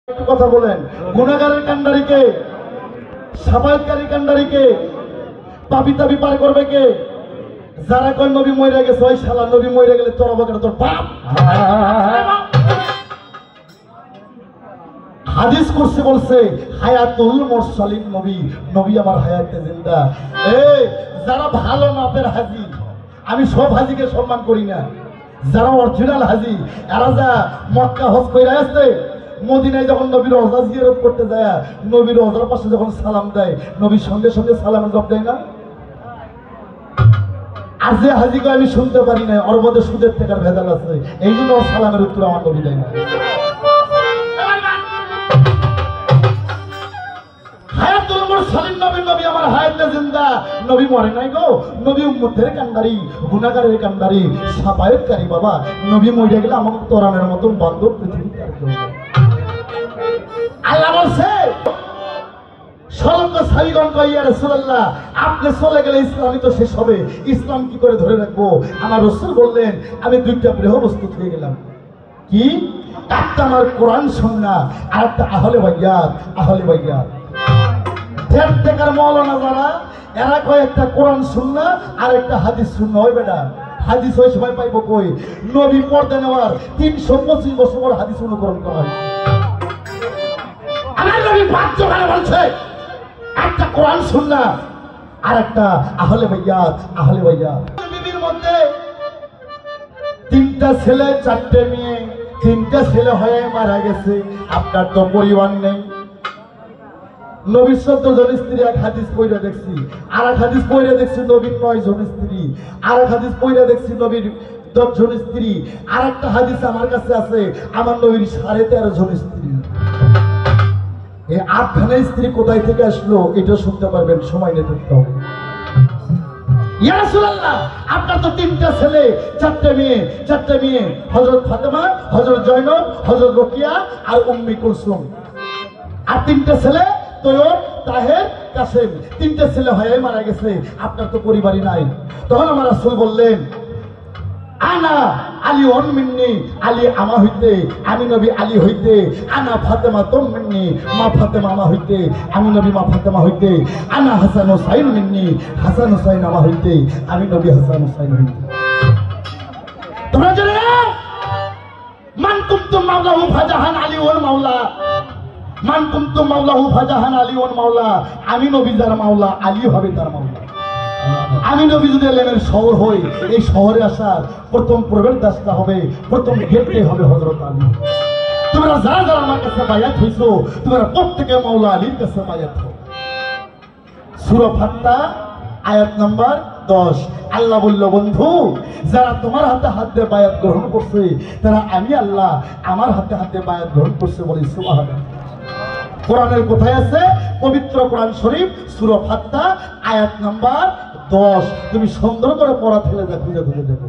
একটু কথা বলেন, গুনাহগারের কান্ডারিকে, সাফায়াতকারী কান্ডারিকে, পাপী তাবি পার করবে কে? যারা কয় নবী মইরা গেছে, ওই শালা নবী মইরা গেলে তোর অবকার তোর বাপ। হাদিস করছে বলছে হায়াতুল মুরসালিন, নবী নবী আমার হায়াতে জিন্দা। এই যারা ভালো মাপের হাজি, আমি সব হাজিকে সম্মান করি না, যারা অরিজিনাল হাজি এরা যা মক্কা হজ কইরা আসছে, মদিনায় যখন নবীর রওজা জিয়ারত করতে যায়, নবীর রওজার পাশে যখন সালাম দেয়, নবীর সঙ্গে সঙ্গে সালামের জবাব দেয় না? আর যে হাজিকে আমি শুনতে পারি না, ওর মধ্যে সুদের টাকার ভেজাল আছে, এই জন্য ওর সালামের উত্তর আমার নবী দেয় না। হায়াতুল মুরসালিন নবী, নবী আমার হায়াতে জিন্দা, নবী মরে নাই গো, নবী উম্মতের কান্ডারি, গুনাহগারের কান্ডারি, সাফায়াতকারী। বাবা নবী মরে গেলে আমাকে তোরানের মতন বান্ধব পৃথিবীতে আর কেউ নেই। আল্লাহ বলছে সলঙ্গ সাবিগণ কয় ইয়া রাসূলুল্লাহ, আপনি চলে গেলে ইসলামই তো শেষ হবে, ইসলাম কি করে ধরে রাখবো? আমার রাসূল বললেন আমি দুইটা প্রিয় বস্তু হয়ে গেলাম। কি? একটা আমার কোরআন সুন্নাহ, আর একটা আহলে বাইয়াত। আহলে বাইয়াত দেড় টাকার মৌলানা যারা, এরা কয় একটা কোরআন সুন্নাহ আর একটা হাদিস সুন্নাহ। ওই বেটা হাদিস ওই সময় পাইবো কই? নবী পর্দা নেওয়ার 325 বছর পর হাদিস অনুকরণ করা হয়। আমার নবী বাধ্য করে বলছে একটা কোরআন সুন্নাহ আর একটা আহলে বাইয়াত। আহলে বাইয়াত বিবির মধ্যে 3টা ছেলে 4টে মেয়ে, 3টা ছেলে হয়ে মারা গেছে। আপনার তো পরিবার নেই। নবীর 14 জন স্ত্রী, এক হাদিস পড়ে দেখছি, আর এক হাদিস পড়ে দেখছি নবীর 9 জন স্ত্রী, আর এক হাদিস পড়ে দেখছি নবীর 10 জন স্ত্রী, আর একটা হাদিস আমার কাছে আছে আমার নবীর 13.5 জন স্ত্রী। এই 8খানা স্ত্রী কোথায় থেকে আসলো এটা শুনতে পারবেন, সময় নিয়ে দেখতে হবে। ইয়া রাসূলুল্লাহ, আপনার তো 3টা ছেলে 4টে মেয়ে, 4টে মেয়ে, হযরত ফাতেমা, হযরত জয়নব, হযরত রোকিয়া আর উম্মে কুলসুম। আর 3টে ছেলে তৈয়ব, তাহের, কাসেম। 3টে ছেলে হয়ে মারা গেছে, আপনার তো পরিবারই নাই। তখন আমার রাসূল বললেন আনা আলী ওন মিন্নি, আলী আমা হইতে, আমি নবী আলী হইতে। আনা ফাতেমা তোম মিন্নি, মা ফাতেমা আমা হইতে, আমি নবী মা ফাতেমা হইতে। আনা হাসান হুসাইন মিন্নি, হাসান হুসাইন আমা হইতে, আমি নবী হাসান হুসাইন হইতে। তোমরা জানো না মান কুনতুম মাওলাহু ফাজাহান আলী ওয়াল মাওলা, মান কুনতুম মাওলাহু ফাজাহান আলী ওয়াল মাওলা। আমি নবী যার মাওলা, আলী হবে তার মাওলা। আমি নবী যদি এলেমের শহর হই, এই শহরে আসার প্রথম প্রবেশ দ্বারটা হবে, প্রথম গেটটাই হবে হযরত আলী। তোমরা যারা যারা আমার কাছে বায়াত হইছো, তোমরা প্রত্যেকে মাওলা আলীর কাছে বায়াত হও। সূরা ফাত্তা আয়াত নাম্বার 10। আল্লাহ বলল বন্ধু, যারা তোমার হাতে হাত দিয়ে বায়াত গ্রহণ করছে, তারা আমি আল্লাহ আমার হাতে হাতে বায়াত গ্রহণ করছে। বলি সুবহানাল্লাহ। কোরআনের কোথায় আছে? পবিত্র কোরআন শরীফ সূরা ফাত্তা আয়াত নাম্বার 10। তুমি সুন্দর করে পড়া ফেলে দেখো, খুঁজে খুঁজে দেখো।